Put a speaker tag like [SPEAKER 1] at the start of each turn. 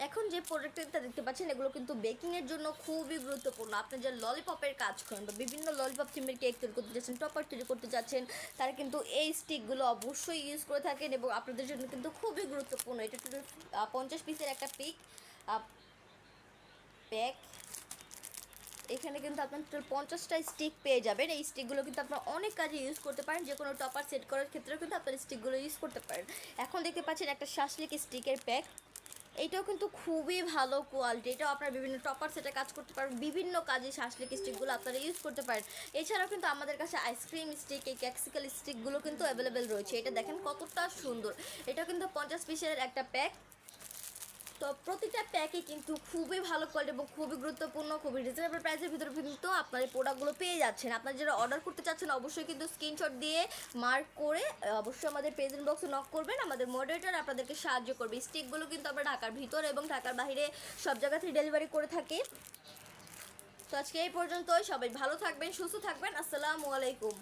[SPEAKER 1] এখন যে প্রোডাক্টটা দেখতে পাচ্ছেন এগুলো কিন্তু বেকিংয়ের জন্য খুবই গুরুত্বপূর্ণ। আপনি যে ললিপপের কাজ করেন বা বিভিন্ন ললিপপ থিমের কেক তৈরি করতে যাচ্ছেন, টপার তৈরি করতে যাচ্ছেন, তারা কিন্তু এই স্টিকগুলো অবশ্যই ইউজ করে থাকেন এবং আপনাদের জন্য কিন্তু খুবই গুরুত্বপূর্ণ। এটা টোটাল 50 পিসের একটা প্যাক। এখানে কিন্তু আপনার টোটাল 50টা স্টিক পেয়ে যাবেন। এই স্টিকগুলো কিন্তু আপনারা অনেক কাজে ইউজ করতে পারেন, যে কোনো টপার সেট করার ক্ষেত্রেও কিন্তু আপনার স্টিকগুলো ইউজ করতে পারেন। এখন দেখতে পাচ্ছেন একটা শাসলিক স্টিকের প্যাক। এইটাও কিন্তু খুবই ভালো কোয়ালিটি, এটাও আপনার বিভিন্ন টপার সেটে কাজ করতে পারেন, বিভিন্ন কাজে শাসলিক স্টিকগুলো আপনারা ইউজ করতে পারেন। এছাড়াও কিন্তু আমাদের কাছে আইসক্রিম স্টিক, এই ক্যাক্সিক্যাল স্টিকগুলো কিন্তু অ্যাভেলেবেল রয়েছে। এটা দেখেন কতটা সুন্দর। এটাও কিন্তু 50 পিসের একটা প্যাক। তো প্রতিটা প্যাকে কিন্তু খুবই ভালো কোয়ালিটি এবং খুবই গুরুত্বপূর্ণ, খুবই রিজনেবল প্রাইসের ভিতরে কিন্তু আপনার এই প্রোডাক্টগুলো পেয়ে যাচ্ছেন। আপনারা যারা অর্ডার করতে চাচ্ছেন অবশ্যই কিন্তু স্ক্রিনশট দিয়ে মার্ক করে অবশ্যই আমাদের প্রেজেন্ট বক্সে নক করবেন। আমাদের মডারেটর আপনাদেরকে সাহায্য করবে। স্টিকগুলো কিন্তু আমরা ঢাকার ভিতরে এবং ঢাকার বাইরে সব জায়গা থেকে ডেলিভারি করে থাকি। তো আজকে এই পর্যন্তই। সবাই ভালো থাকবেন, সুস্থ থাকবেন। আসসালামু আলাইকুম।